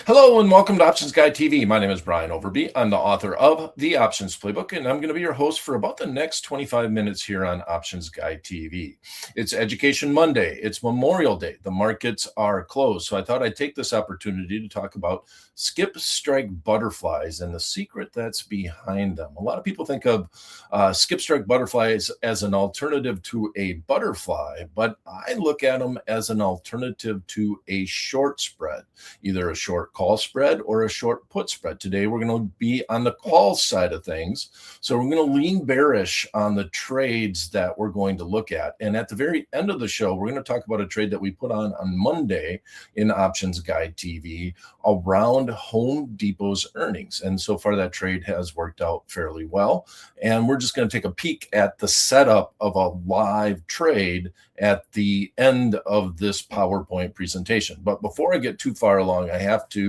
Hello and welcome to Options Guide TV. My name is Brian Overby. I'm the author of The Options Playbook, and I'm going to be your host for about the next 25 minutes here on Options Guide TV. It's Education Monday. It's Memorial Day. The markets are closed. So I thought I'd take this opportunity to talk about skip strike butterflies and the secret that's behind them. A lot of people think of skip strike butterflies as an alternative to a butterfly, but I look at them as an alternative to a short spread, either a short call spread or a short put spread. Today, we're going to be on the call side of things. So we're going to lean bearish on the trades that we're going to look at. And at the very end of the show, we're going to talk about a trade that we put on Monday in Options Guide TV around Home Depot's earnings. And so far, that trade has worked out fairly well. And we're just going to take a peek at the setup of a live trade at the end of this PowerPoint presentation. But before I get too far along, I have to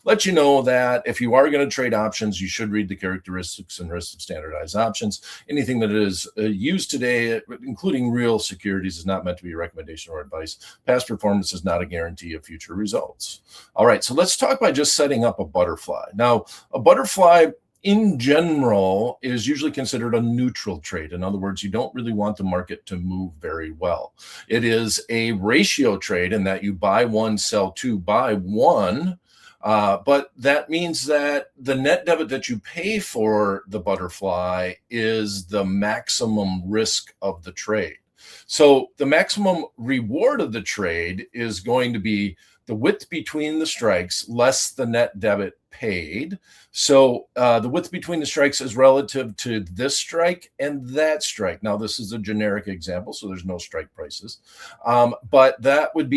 let you know that if you are going to trade options, you should read the characteristics and risks of standardized options. Anything that is used today, including real securities, is not meant to be a recommendation or advice. Past performance is not a guarantee of future results. All right, so let's talk by just setting up a butterfly. Now, a butterfly in general is usually considered a neutral trade. In other words, you don't really want the market to move very well. It is a ratio trade in that you buy one, sell two, buy one. But that means that the net debit that you pay for the butterfly is the maximum risk of the trade. So the maximum reward of the trade is going to be the width between the strikes less the net debit paid. So the width between the strikes is relative to this strike and that strike. Now, this is a generic example, so there's no strike prices. But that would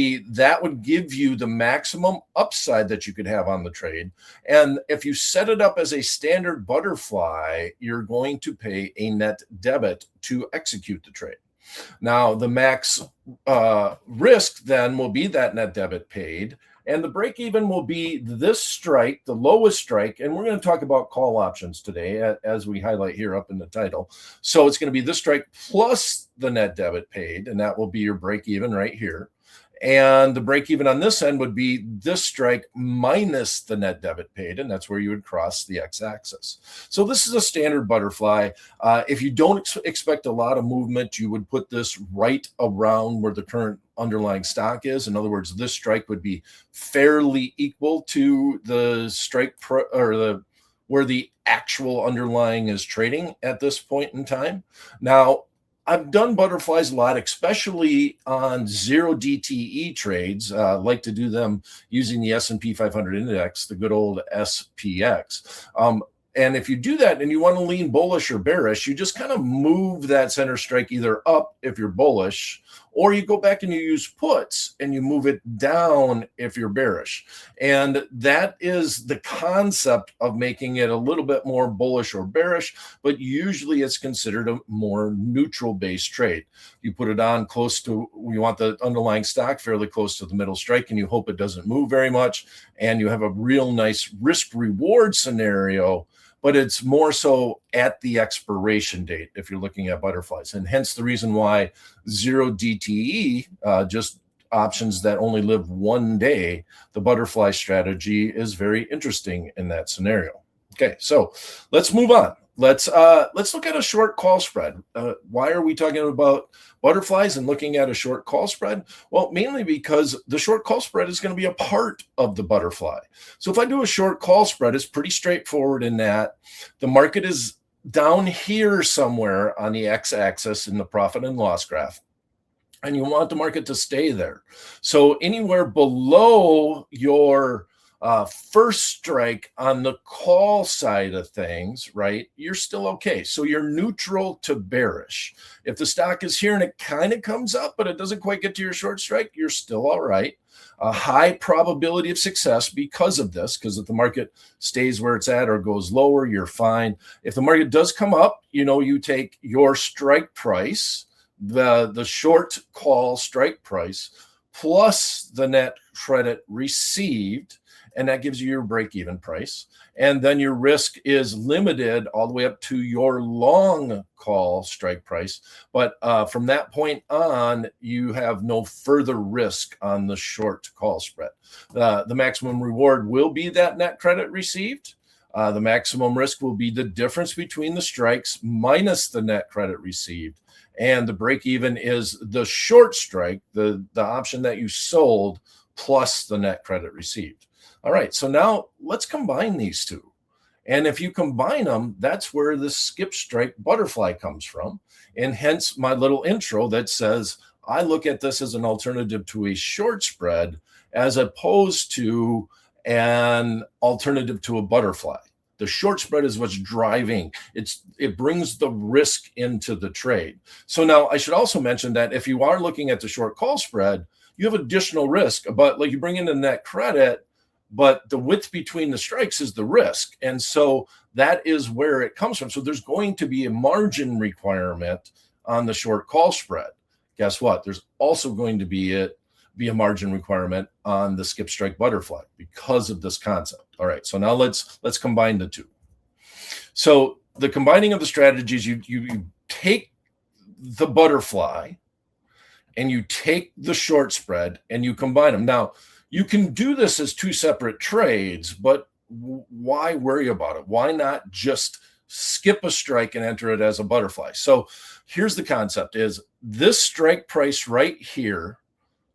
give you the maximum upside that you could have on the trade. And if you set it up as a standard butterfly, you're going to pay a net debit to execute the trade. Now, the max risk then will be that net debit paid, and the break even will be this strike, the lowest strike. And we're going to talk about call options today, as we highlight here up in the title. So it's going to be this strike plus the net debit paid, and that will be your break even right here. And the break even on this end would be this strike minus the net debit paid, and that's where you would cross the x-axis. So this is a standard butterfly. If you don't expect a lot of movement, you would put this right around where the current underlying stock is. In other words, this strike would be fairly equal to the strike where the actual underlying is trading at this point in time. Now, I've done butterflies a lot, especially on zero DTE trades. Like to do them using the S&P 500 index, the good old SPX. And if you do that and you want to lean bullish or bearish, you just kind of move that center strike either up if you're bullish, or you go back and you use puts and you move it down if you're bearish. And that is the concept of making it a little bit more bullish or bearish, but usually it's considered a more neutral based trade. You put it on close to, you want the underlying stock fairly close to the middle strike, and you hope it doesn't move very much. And you have a real nice risk reward scenario, but it's more so at the expiration date if you're looking at butterflies. And hence the reason why zero DTE, just options that only live one day, the butterfly strategy is very interesting in that scenario. Okay, so let's move on. Let's look at a short call spread. Why are we talking about butterflies and looking at a short call spread? Well, mainly because the short call spread is going to be a part of the butterfly. So if I do a short call spread, it's pretty straightforward in that the market is down here somewhere on the x-axis in the profit and loss graph, and you want the market to stay there. So anywhere below your first strike on the call side of things, right, you're still okay. So you're neutral to bearish. If the stock is here and it kind of comes up, but it doesn't quite get to your short strike, you're still all right. A high probability of success because of this, because if the market stays where it's at or goes lower, you're fine. If the market does come up, you take your strike price, the short call strike price, plus the net credit received, and that gives you your break-even price. And then your risk is limited all the way up to your long call strike price. But from that point on, you have no further risk on the short call spread. The maximum reward will be that net credit received. The maximum risk will be the difference between the strikes minus the net credit received. And the break even is the short strike, the option that you sold, plus the net credit received. All right, so now let's combine these two. And if you combine them, that's where the skip strike butterfly comes from. And hence my little intro that says, I look at this as an alternative to a short spread as opposed to an alternative to a butterfly. The short spread is what's driving. It brings the risk into the trade. So now I should also mention that if you are looking at the short call spread, you have additional risk, but like you bring in the net credit, but the width between the strikes is the risk. And so that is where it comes from. So there's going to be a margin requirement on the short call spread. Guess what? There's also going to be a margin requirement on the skip strike butterfly because of this concept. All right, so now let's combine the two. So the combining of the strategies, you take the butterfly and you take the short spread and you combine them. Now, you can do this as two separate trades, but why worry about it? Why not just skip a strike and enter it as a butterfly? So here's the concept: is this strike price right here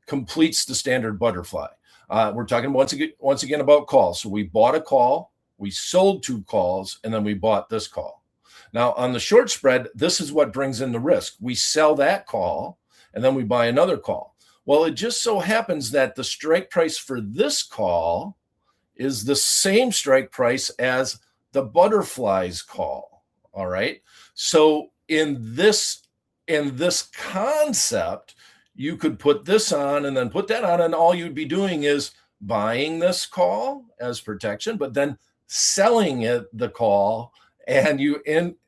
completes the standard butterfly. We're talking once again about calls. So we bought a call, we sold two calls, and then we bought this call. Now on the short spread, this is what brings in the risk. We sell that call, and then we buy another call. Well, it just so happens that the strike price for this call is the same strike price as the butterfly's call. All right. So in this concept, you could put this on and then put that on, and all you'd be doing is buying this call as protection, but then selling the call, and you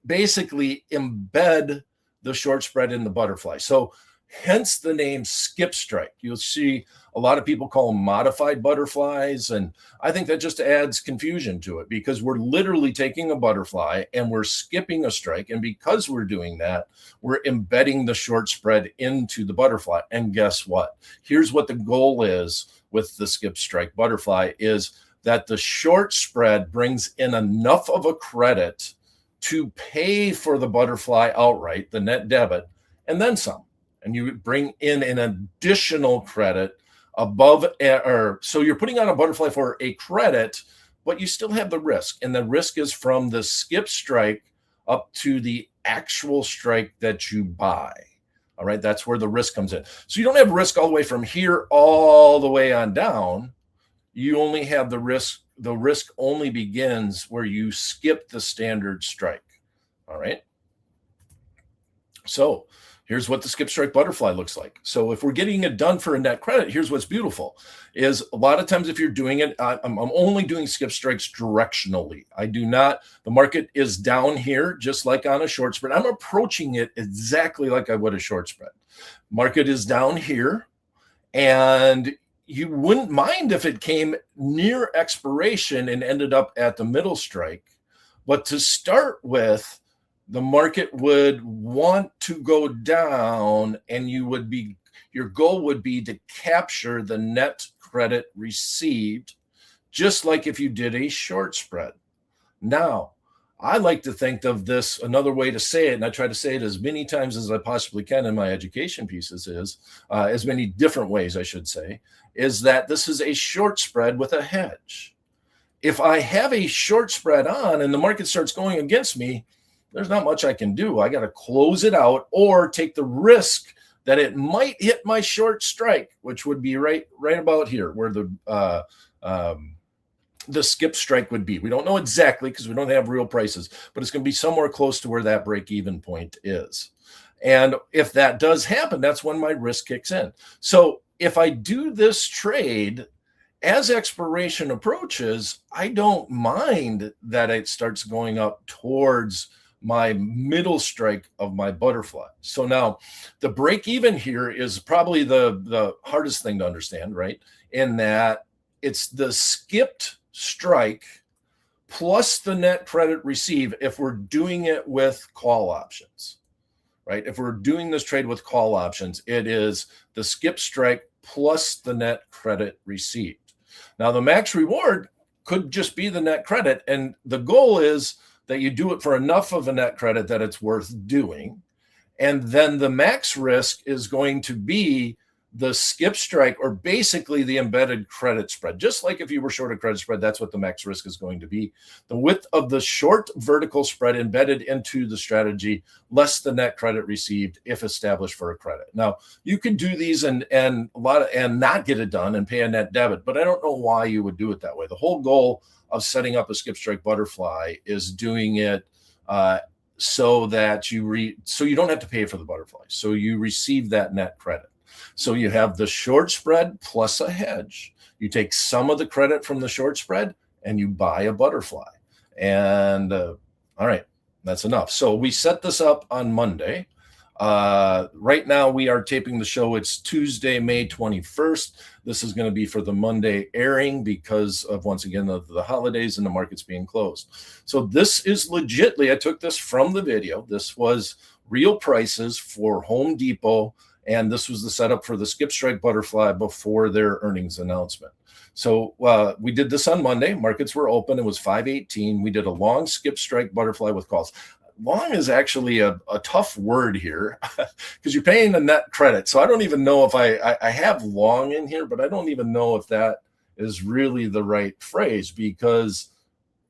basically embed the short spread in the butterfly. So hence the name skip strike. You'll see a lot of people call them modified butterflies, and I think that just adds confusion to it because we're literally taking a butterfly and we're skipping a strike, and because we're doing that, we're embedding the short spread into the butterfly. And guess what? Here's what the goal is with the skip strike butterfly: is that the short spread brings in enough of a credit to pay for the butterfly outright, the net debit, and then some. And you bring in an additional credit above, or so you're putting on a butterfly for a credit, but you still have the risk. And the risk is from the skip strike up to the actual strike that you buy. All right, that's where the risk comes in. So you don't have risk all the way from here all the way on down. You only have the risk. The risk only begins where you skip the standard strike. All right. So here's what the skip strike butterfly looks like. So if we're getting it done for a net credit, here's what's beautiful: is a lot of times if you're doing it, I'm only doing skip strikes directionally. I do not, the market is down here, just like on a short spread. I'm approaching it exactly like I would a short spread. Market is down here, and you wouldn't mind if it came near expiration and ended up at the middle strike. But to start with, the market would want to go down, and your goal would be to capture the net credit received, just like if you did a short spread. Now, I like to think of this, another way to say it, and I try to say it as many times as I possibly can in my education pieces, is as many different ways, I should say, is that this is a short spread with a hedge. If I have a short spread on and the market starts going against me, there's not much I can do. I got to close it out or take the risk that it might hit my short strike, which would be right about here where the skip strike would be. We don't know exactly because we don't have real prices, but it's going to be somewhere close to where that break-even point is. And if that does happen, that's when my risk kicks in. So if I do this trade as expiration approaches, I don't mind that it starts going up towards my middle strike of my butterfly. So now the break even here is probably the hardest thing to understand, right? In that it's the skipped strike plus the net credit receive if we're doing it with call options, right? If we're doing this trade with call options, it is the skip strike plus the net credit received. Now, the max reward could just be the net credit, and the goal is that you do it for enough of a net credit that it's worth doing. And then the max risk is going to be the skip strike, or basically the embedded credit spread. Just like if you were short a credit spread, that's what the max risk is going to be. The width of the short vertical spread embedded into the strategy, less the net credit received if established for a credit. Now, you can do these and not get it done and pay a net debit, but I don't know why you would do it that way. The whole goal of setting up a skip strike butterfly is doing it so that you don't have to pay for the butterfly. So you receive that net credit. So you have the short spread plus a hedge. You take some of the credit from the short spread and you buy a butterfly. And all right, that's enough. So we set this up on Monday. Right now we are taping the show. It's Tuesday, May 21st. This is going to be for the Monday airing because of, once again, the holidays and the markets being closed. So this is legitly, I took this from the video. This was real prices for Home Depot. And this was the setup for the skip strike butterfly before their earnings announcement. So we did this on Monday. Markets were open. It was 518. We did a long skip strike butterfly with calls. Long is actually a tough word here because you're paying a net credit. So I don't even know if I have long in here, but I don't even know if that is really the right phrase, because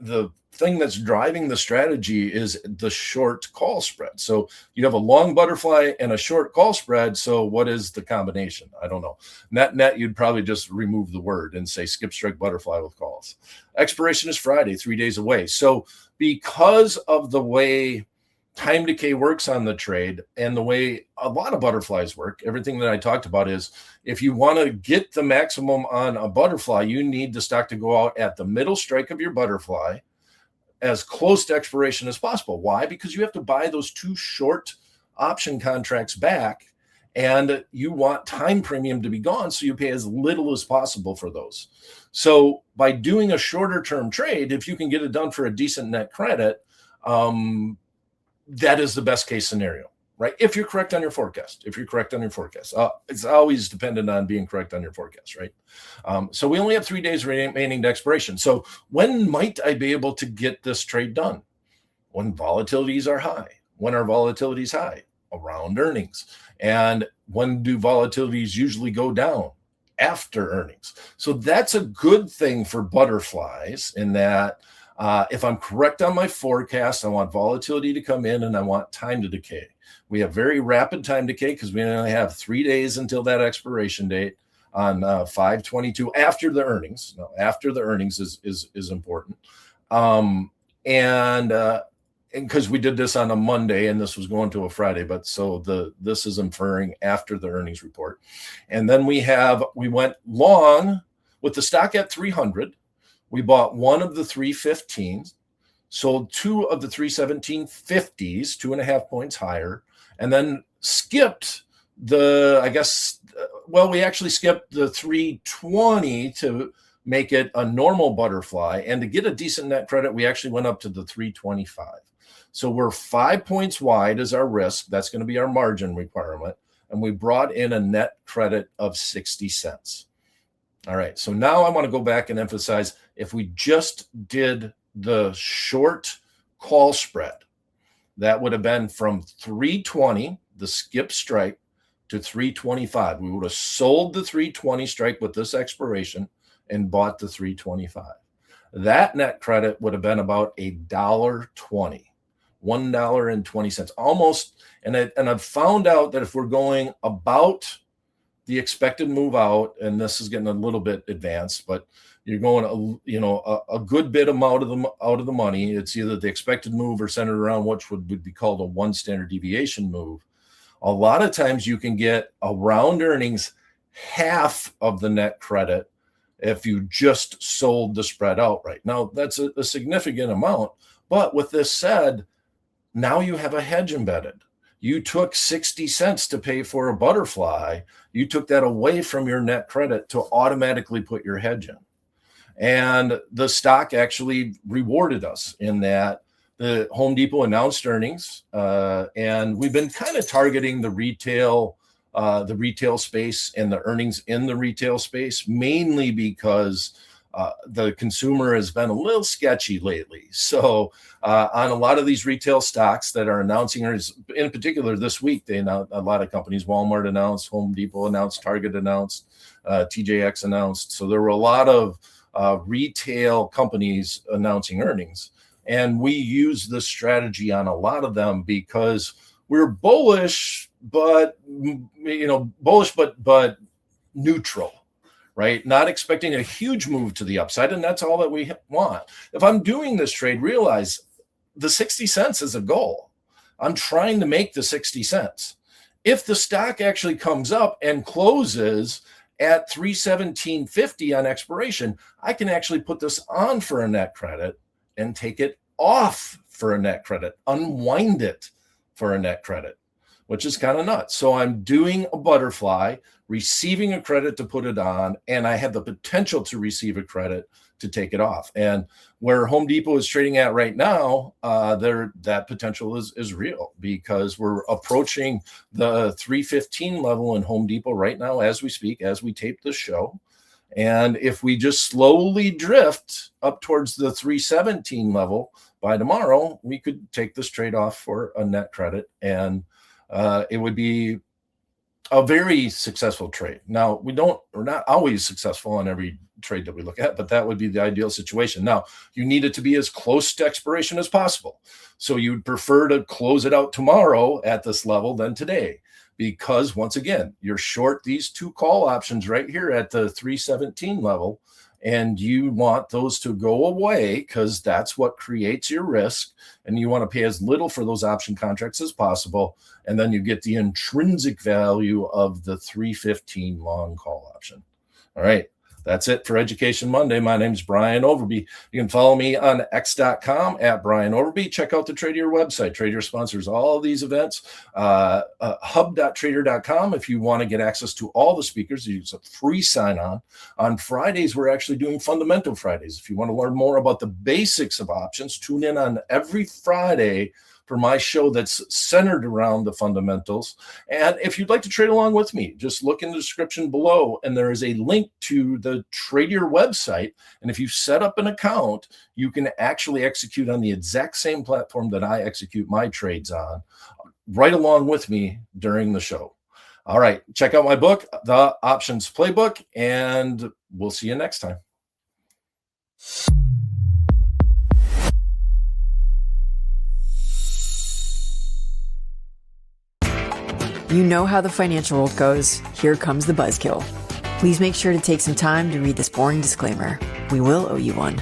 the thing that's driving the strategy is the short call spread. So you have a long butterfly and a short call spread. So what is the combination? I don't know. Net, you'd probably just remove the word and say skip strike butterfly with calls. Expiration is Friday, 3 days away. So because of the way time decay works on the trade and the way a lot of butterflies work, everything that I talked about is if you want to get the maximum on a butterfly, you need the stock to go out at the middle strike of your butterfly as close to expiration as possible. Why? Because you have to buy those two short option contracts back, and you want time premium to be gone, so you pay as little as possible for those. So by doing a shorter term trade, if you can get it done for a decent net credit, that is the best case scenario, right? If you're correct on your forecast, it's always dependent on being correct on your forecast, right? So we only have 3 days remaining to expiration. So when might I be able to get this trade done? When volatilities are high. When are volatilities high? Around earnings. And when do volatilities usually go down? After earnings. So that's a good thing for butterflies in that if I'm correct on my forecast, I want volatility to come in and I want time to decay. We have very rapid time decay because we only have 3 days until that expiration date on 5/22 after the earnings. Now, after the earnings is important. And because we did this on a Monday and this was going to a Friday, but so this is inferring after the earnings report. And then we went long with the stock at 300. We bought one of the 315s, sold two of the 317.50s, 2.5 points higher, and then skipped we actually skipped the 320 to make it a normal butterfly. And to get a decent net credit, we actually went up to the 325. So we're 5 points wide as our risk. That's going to be our margin requirement. And we brought in a net credit of 60 cents. All right. So now I want to go back and emphasize, if we just did the short call spread, that would have been from 320, the skip strike, to 325. We would have sold the 320 strike with this expiration and bought the 325. That net credit would have been about $1.20. $1.20 almost. And I've found out that if we're going about the expected move out, and this is getting a little bit advanced, but you're going a good bit amount out of the money. It's either the expected move or centered around which would be called a 1 standard deviation move. A lot of times you can get around earnings half of the net credit if you just sold the spread outright. Now that's a significant amount, but with this said, now you have a hedge embedded. You took 60 cents to pay for a butterfly. You took that away from your net credit to automatically put your hedge in. And the stock actually rewarded us in that the Home Depot announced earnings, and we've been kind of targeting the retail space and the earnings in the retail space, mainly because the consumer has been a little sketchy lately. So on a lot of these retail stocks that are announcing earnings, in particular this week, they announced a lot of companies. Walmart announced, Home Depot announced, Target announced, TJX announced. So there were a lot of retail companies announcing earnings. And we use this strategy on a lot of them because we're bullish, but neutral, right? Not expecting a huge move to the upside, and that's all that we want. If I'm doing this trade, realize the 60 cents is a goal. I'm trying to make the 60 cents. If the stock actually comes up and closes at 317.50 on expiration, I can actually put this on for a net credit and take it off for a net credit, unwind it for a net credit, which is kind of nuts. So I'm doing a butterfly, receiving a credit to put it on, and I have the potential to receive a credit to take it off. And where Home Depot is trading at right now, that potential is real, because we're approaching the 315 level in Home Depot right now as we speak, as we tape this show. And if we just slowly drift up towards the 317 level by tomorrow, we could take this trade off for a net credit, and it would be a very successful trade. Now, we're not always successful on every trade that we look at, but that would be the ideal situation. Now, you need it to be as close to expiration as possible. So you'd prefer to close it out tomorrow at this level than today, because once again, you're short these two call options right here at the 317 level, and you want those to go away because that's what creates your risk, and you want to pay as little for those option contracts as possible, and then you get the intrinsic value of the 315 long call option. All right, that's it for Education Monday. My name is Brian Overby. You can follow me on x.com at Brian Overby. Check out the Trader website. Trader sponsors all of these events. Hub.trader.com if you want to get access to all the speakers. Use a free sign-on. On Fridays, we're actually doing Fundamental Fridays. If you want to learn more about the basics of options, tune in on every Friday for my show that's centered around the fundamentals. And if you'd like to trade along with me, just look in the description below, and there is a link to the Trader website. And if you set up an account, you can actually execute on the exact same platform that I execute my trades on, right along with me during the show. All right, check out my book, The Options Playbook, and we'll see you next time. You know how the financial world goes. Here comes the buzzkill. Please make sure to take some time to read this boring disclaimer. We will owe you one.